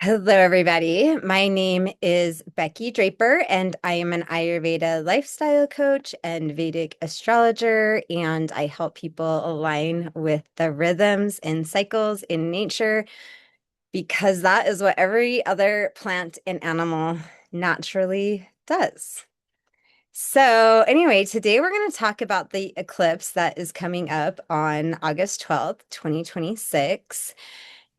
Hello, everybody. My name is Becky Draper, and I am an Ayurveda lifestyle coach and Vedic astrologer. And I help people align with the rhythms and cycles in nature because that is what every other plant and animal naturally does. So, anyway, today we're going to talk about the eclipse that is coming up on August 12th, 2026.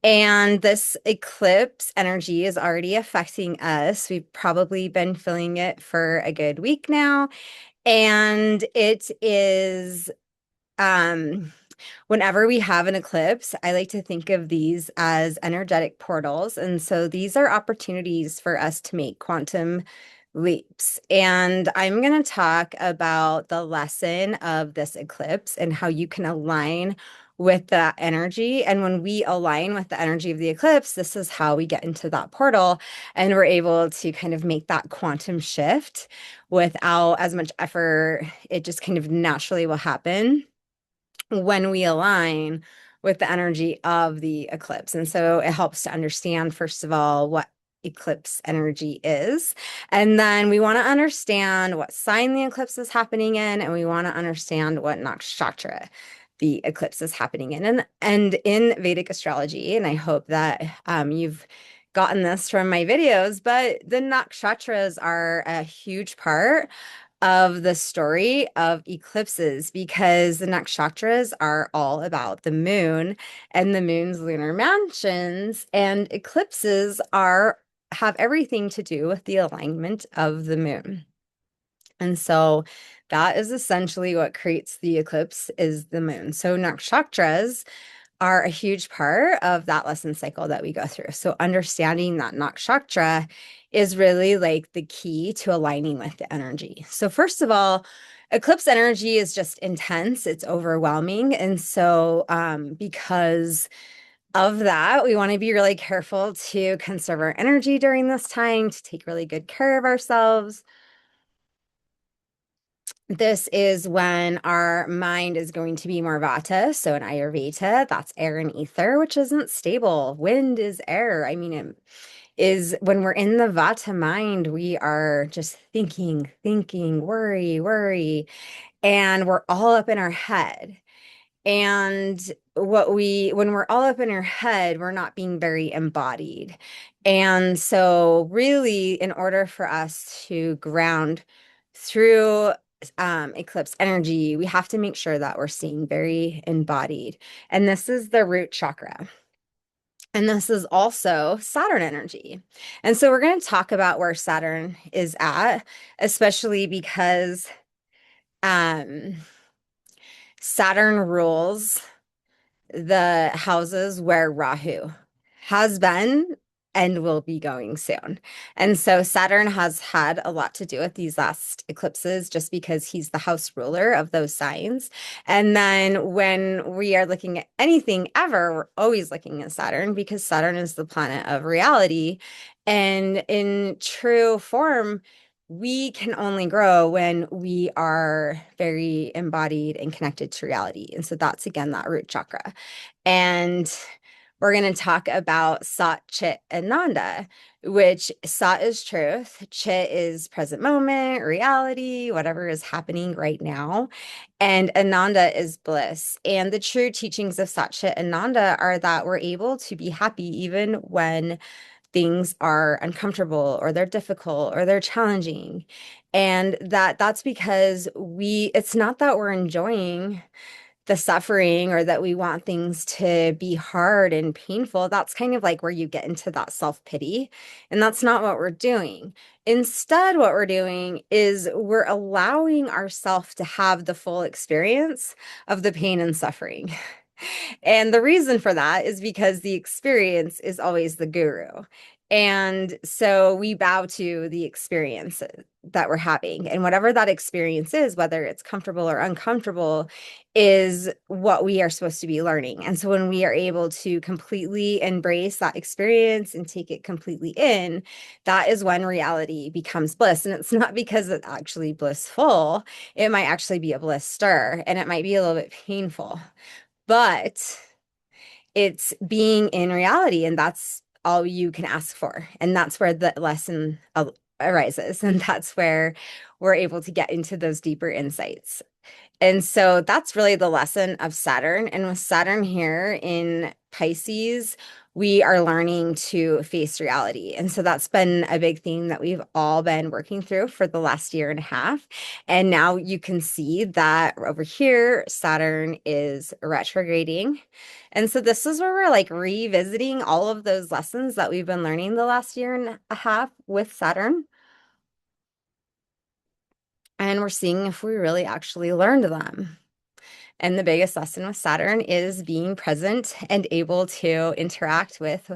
And this eclipse energy is already affecting us. We've probably been feeling it for a good week now. And it is, um, whenever we have an eclipse, I like to think of these as energetic portals. And so these are opportunities for us to make quantum leaps. And I'm going to talk about the lesson of this eclipse and how you can align with that energy. And when we align with the energy of the eclipse, this is how we get into that portal and we're able to kind of make that quantum shift without as much effort. It just kind of naturally will happen when we align with the energy of the eclipse. And so it helps to understand, first of all, what eclipse energy is. And then we want to understand what sign the eclipse is happening in, and we want to understand what nakshatra the eclipse is happening in. And in Vedic astrology, and I hope that you've gotten this from my videos, but the nakshatras are a huge part of the story of eclipses because the nakshatras are all about the moon and the moon's lunar mansions, and eclipses are have everything to do with the alignment of the moon. And so that is essentially what creates the eclipse is the moon. So nakshatras are a huge part of that lesson cycle that we go through. So understanding that nakshatra is really like the key to aligning with the energy. So first of all, eclipse energy is just intense, it's overwhelming. And so because of that, we want to be really careful to conserve our energy during this time, to take really good care of ourselves. This is when our mind is going to be more vata. So in Ayurveda, that's air and ether, which isn't stable. Wind is air. I mean, it is when we're in the vata mind, we are just thinking, worry, and we're all up in our head. And when we're all up in our head, we're not being very embodied. And so, really, in order for us to ground through eclipse energy, we have to make sure that we're staying very embodied. And this is the root chakra. And this is also Saturn energy. And so, we're going to talk about where Saturn is at, especially because um, Saturn rules the houses where Rahu has been and will be going soon. And so Saturn has had a lot to do with these last eclipses just because he's the house ruler of those signs. And then when we are looking at anything ever, we're always looking at Saturn because Saturn is the planet of reality. And in true form, we can only grow when we are very embodied and connected to reality. And so that's again that root chakra. And we're going to talk about Sat, Chit, and Nanda, which Sat is truth, Chit is present moment, reality, whatever is happening right now, and Ananda is bliss. And the true teachings of Sat, Chit, and Nanda are that we're able to be happy even when things are uncomfortable or they're difficult or they're challenging. And that's because it's not that we're enjoying the suffering or that we want things to be hard and painful. That's kind of like where you get into that self-pity. And that's not what we're doing. Instead, what we're doing is we're allowing ourselves to have the full experience of the pain and suffering. And the reason for that is because the experience is always the guru. And so we bow to the experience that we're having. And whatever that experience is, whether it's comfortable or uncomfortable, is what we are supposed to be learning. And so when we are able to completely embrace that experience and take it completely in, that is when reality becomes bliss. And it's not because it's actually blissful, it might actually be a bliss stir and it might be a little bit painful, but it's being in reality. And that's all you can ask for. And that's where the lesson arises. And that's where we're able to get into those deeper insights. And so that's really the lesson of Saturn. And with Saturn here in Pisces, we are learning to face reality. And so that's been a big theme that we've all been working through for the last year and a half. And now you can see that over here, Saturn is retrograding. And so this is where we're like revisiting all of those lessons that we've been learning the last year and a half with Saturn. And we're seeing if we really actually learned them. And the biggest lesson with Saturn is being present and able to interact with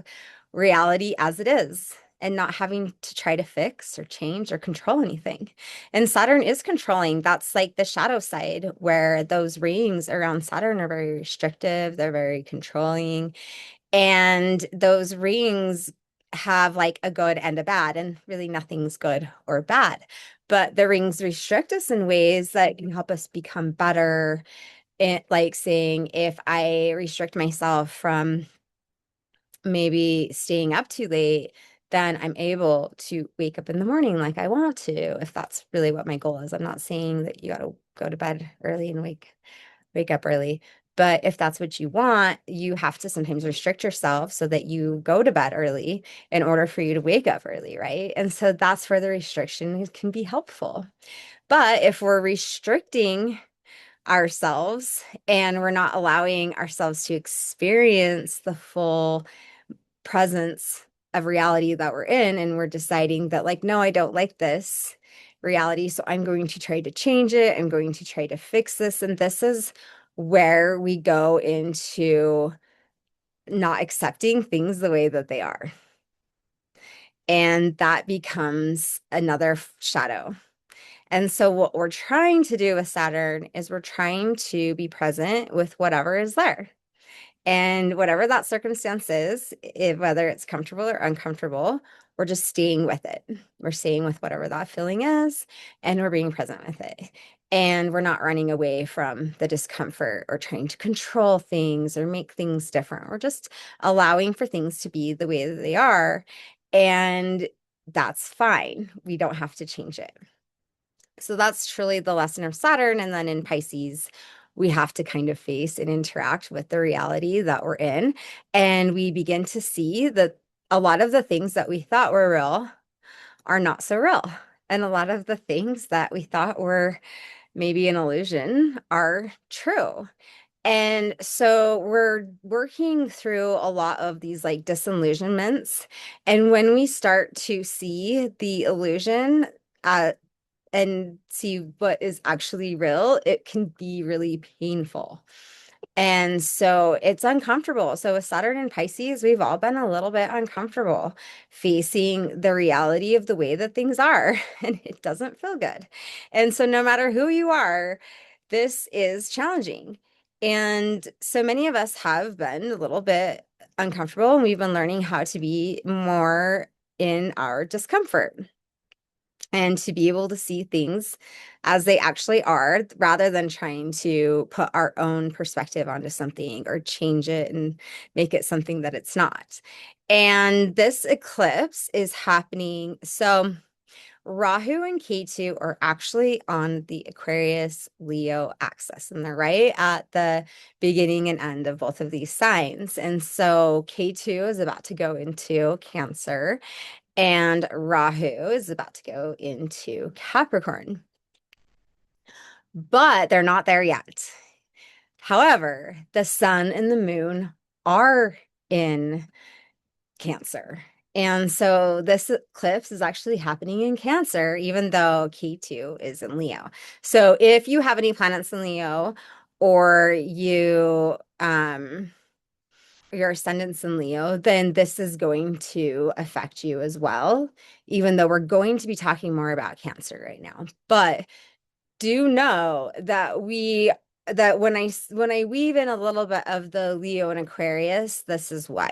reality as it is and not having to try to fix or change or control anything. And Saturn is controlling. That's like the shadow side where those rings around Saturn are very restrictive, they're very controlling. And those rings have like a good and a bad, and really nothing's good or bad. But the rings restrict us in ways that can help us become better. Like saying, if I restrict myself from maybe staying up too late, then I'm able to wake up in the morning like I want to, if that's really what my goal is. I'm not saying that you got to go to bed early and wake up early. But if that's what you want, you have to sometimes restrict yourself so that you go to bed early in order for you to wake up early, right? And so that's where the restriction can be helpful. But if we're restricting ourselves and we're not allowing ourselves to experience the full presence of reality that we're in, and we're deciding that, like, no, I don't like this reality, so I'm going to try to change it, I'm going to try to fix this. And this is where we go into not accepting things the way that they are. And that becomes another shadow. And so what we're trying to do with Saturn is we're trying to be present with whatever is there. And whatever that circumstance is, whether it's comfortable or uncomfortable, we're just staying with it. We're staying with whatever that feeling is, and we're being present with it. And we're not running away from the discomfort or trying to control things or make things different. We're just allowing for things to be the way that they are. And that's fine. We don't have to change it. So that's truly the lesson of Saturn. And then in Pisces, we have to kind of face and interact with the reality that we're in. And we begin to see that a lot of the things that we thought were real are not so real. And a lot of the things that we thought were maybe an illusion are true. And so we're working through a lot of these like disillusionments. And when we start to see the illusion, and see what is actually real, it can be really painful. And so it's uncomfortable. So with Saturn and Pisces, we've all been a little bit uncomfortable facing the reality of the way that things are, and it doesn't feel good. And so no matter who you are, this is challenging. And so many of us have been a little bit uncomfortable, and we've been learning how to be more in our discomfort and to be able to see things as they actually are rather than trying to put our own perspective onto something or change it and make it something that it's not. And this eclipse is happening. So Rahu and Ketu are actually on the Aquarius Leo axis, and they're right at the beginning and end of both of these signs. And so Ketu is about to go into Cancer, and Rahu is about to go into Capricorn. But they're not there yet. However, the sun and the moon are in Cancer. And so this eclipse is actually happening in Cancer, even though K2 is in Leo. So if you have any planets in Leo, or your ascendant's in Leo, then this is going to affect you as well, even though we're going to be talking more about Cancer right now. But do know that when I weave in a little bit of the Leo and Aquarius, this is why.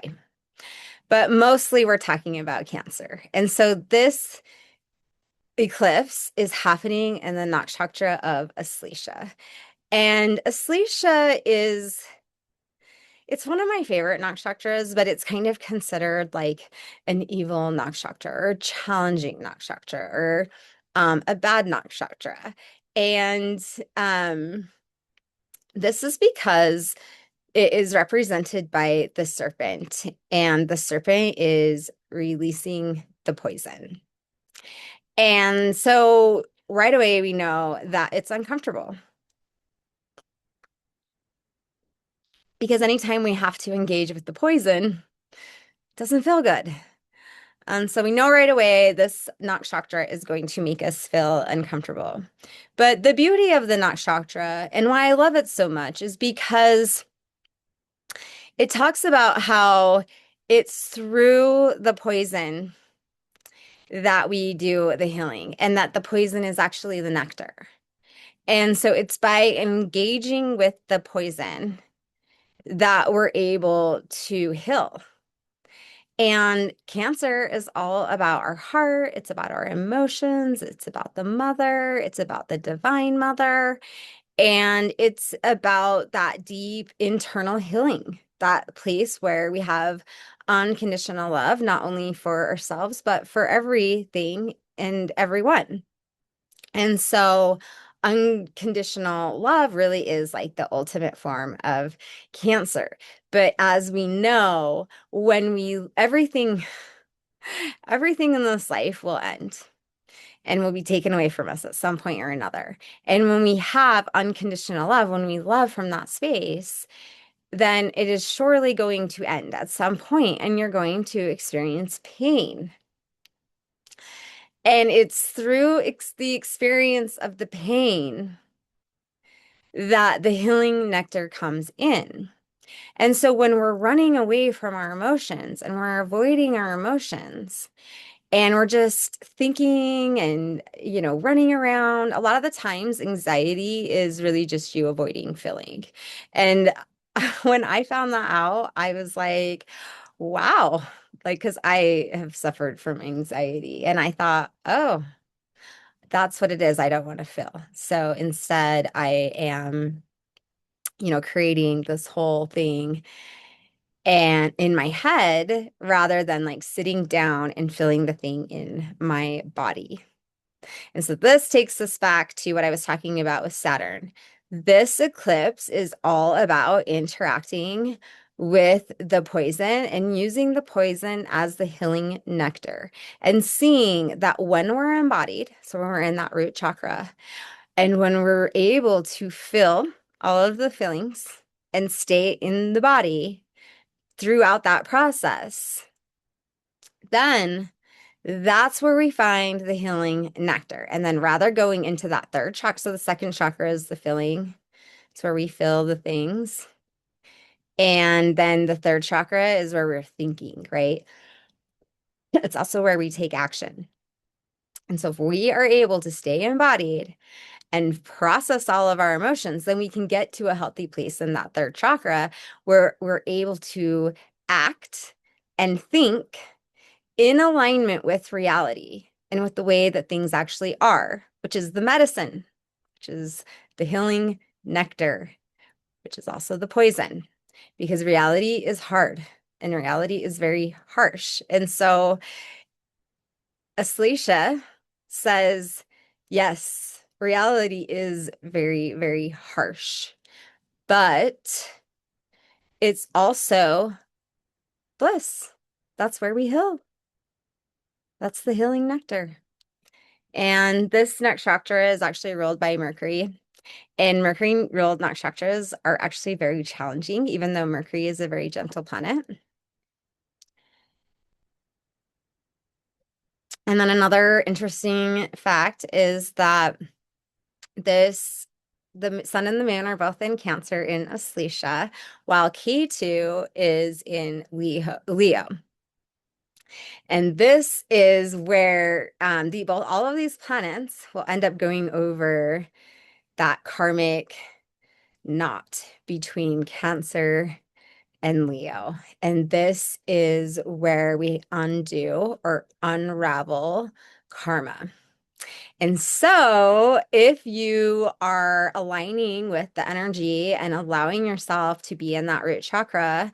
But mostly we're talking about Cancer. And so this eclipse is happening in the nakshatra of Aslesha. And Aslesha is It's one of my favorite nakshatras, but it's kind of considered like an evil nakshatra or challenging nakshatra or a bad nakshatra. And um, this is because it is represented by the serpent, and the serpent is releasing the poison. And so right away, we know that it's uncomfortable because anytime we have to engage with the poison, it doesn't feel good. And so we know right away this nakshatra is going to make us feel uncomfortable. But the beauty of the nakshatra and why I love it so much is because it talks about how it's through the poison that we do the healing, and that the poison is actually the nectar. And so it's by engaging with the poison that we're able to heal. And Cancer is all about our heart. It's about our emotions. It's about the mother. It's about the divine mother. And it's about that deep internal healing, that place where we have unconditional love, not only for ourselves, but for everything and everyone. And so unconditional love really is like the ultimate form of Cancer. But as we know, when everything in this life will end and will be taken away from us at some point or another. And when we have unconditional love, when we love from that space, then it is surely going to end at some point and you're going to experience pain. And it's through the experience of the pain that the healing nectar comes in. And so when we're running away from our emotions and we're avoiding our emotions, and we're just thinking and, running around. A lot of the times, anxiety is really just you avoiding feeling. And when I found that out, I was like, wow, like, because I have suffered from anxiety. And I thought, oh, that's what it is. I don't want to feel. So instead, I am, creating this whole thing and in my head rather than like sitting down and feeling the thing in my body. And so this takes us back to what I was talking about with Saturn. This eclipse is all about interacting with the poison and using the poison as the healing nectar and seeing that when we're embodied, so when we're in that root chakra, and when we're able to feel all of the feelings and stay in the body throughout that process, then that's where we find the healing nectar. And then rather going into that third chakra, so the second chakra is the feeling. It's where we feel the things. And then the third chakra is where we're thinking, right? It's also where we take action. And so if we are able to stay embodied and process all of our emotions, then we can get to a healthy place in that third chakra where we're able to act and think in alignment with reality and with the way that things actually are, which is the medicine, which is the healing nectar, which is also the poison, because reality is hard and reality is very harsh. And so Aslesha says, yes, reality is very, very harsh, but it's also bliss. That's where we heal. That's the healing nectar. And this nakshatra is actually ruled by Mercury. And Mercury ruled nakshatras are actually very challenging, even though Mercury is a very gentle planet. And then another interesting fact is that the sun and the moon are both in Cancer in Aslesha, while K2 is in Leo. And this is where all of these planets will end up going over that karmic knot between Cancer and Leo. And this is where we undo or unravel karma. And so, if you are aligning with the energy and allowing yourself to be in that root chakra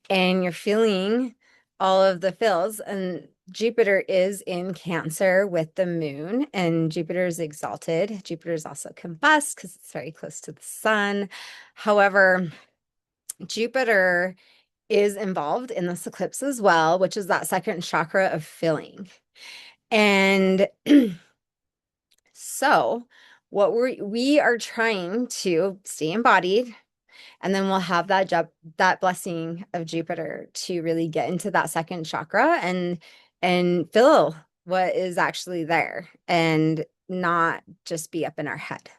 and you're feeling all of the feels, and Jupiter is in Cancer with the moon, and Jupiter is exalted. Jupiter is also combust because it's very close to the sun. However, Jupiter is involved in this eclipse as well, which is that second chakra of feeling. And so, what we are trying to stay embodied, and then we'll have that blessing of Jupiter to really get into that second chakra and feel what is actually there and not just be up in our head.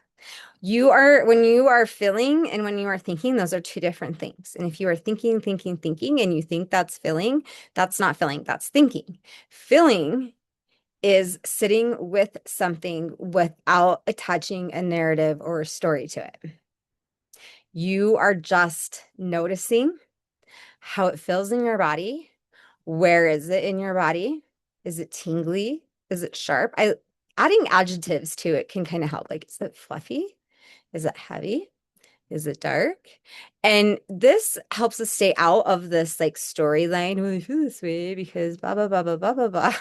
When you are feeling and when you are thinking, those are two different things. And if you are thinking, and you think that's feeling, that's not feeling, that's thinking. Feeling is sitting with something without attaching a narrative or a story to it. You are just noticing how it feels in your body. Where is it in your body? Is it tingly? Is it sharp? Adding adjectives to it can kind of help. Like, is it fluffy? Is it heavy? Is it dark? And this helps us stay out of this like storyline. Well, I feel this way because blah, blah, blah, blah, blah, blah, blah.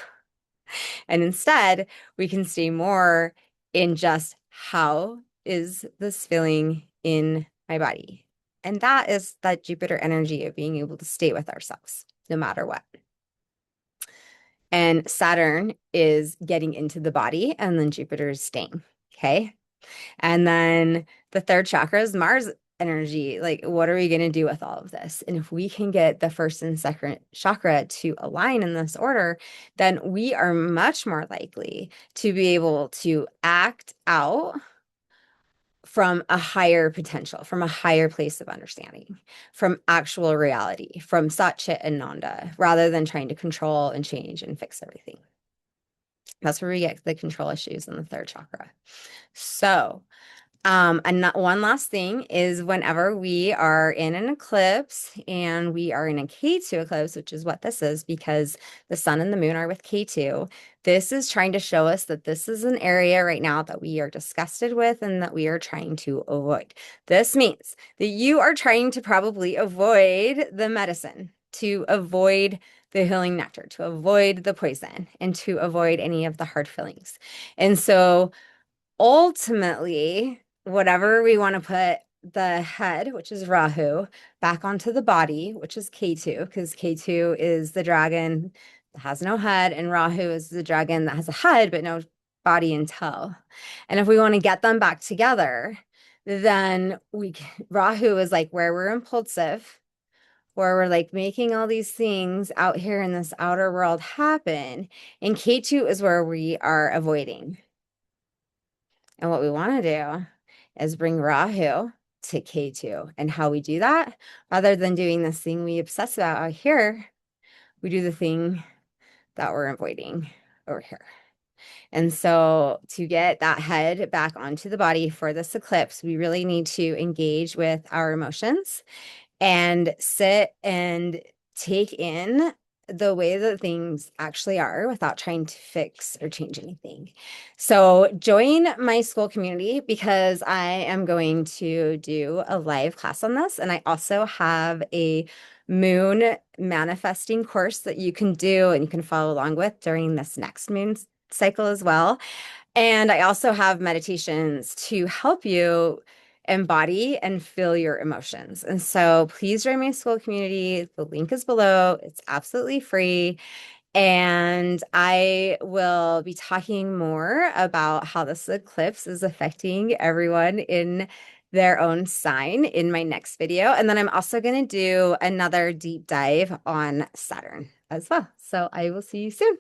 And instead, we can stay more in just how is this feeling in my body? And that is that Jupiter energy of being able to stay with ourselves no matter what. And Saturn is getting into the body, and then Jupiter is staying. Okay. And then the third chakra is Mars energy. Like, what are we going to do with all of this? And if we can get the first and second chakra to align in this order, then we are much more likely to be able to act out from a higher potential, from a higher place of understanding, from actual reality, from Sat Chit and Nanda, rather than trying to control and change and fix everything. That's where we get the control issues in the third chakra. So, and one last thing is whenever we are in an eclipse and we are in a K2 eclipse, which is what this is because the sun and the moon are with K2, this is trying to show us that this is an area right now that we are disgusted with and that we are trying to avoid. This means that you are trying to probably avoid the medicine, to avoid the healing nectar, to avoid the poison, and to avoid any of the hard feelings. And so ultimately, whatever we want to put the head, which is Rahu, back onto the body, which is K2, because K2 is the dragon that has no head, and Rahu is the dragon that has a head but no body and toe. And if we want to get them back together, then Rahu is like where we're impulsive, where we're like making all these things out here in this outer world happen, and K2 is where we are avoiding. And what we want to do is bring Rahu to K2. And how we do that, rather than doing this thing we obsess about out here, we do the thing that we're avoiding over here. And so to get that head back onto the body for this eclipse, we really need to engage with our emotions and sit and take in the way that things actually are without trying to fix or change anything. So join my school community because I am going to do a live class on this. And I also have a moon manifesting course that you can do and you can follow along with during this next moon cycle as well. And I also have meditations to help you embody and feel your emotions. And so please join my school community. The link is below. It's absolutely free. And I will be talking more about how this eclipse is affecting everyone in their own sign in my next video. And then I'm also going to do another deep dive on Saturn as well. So I will see you soon.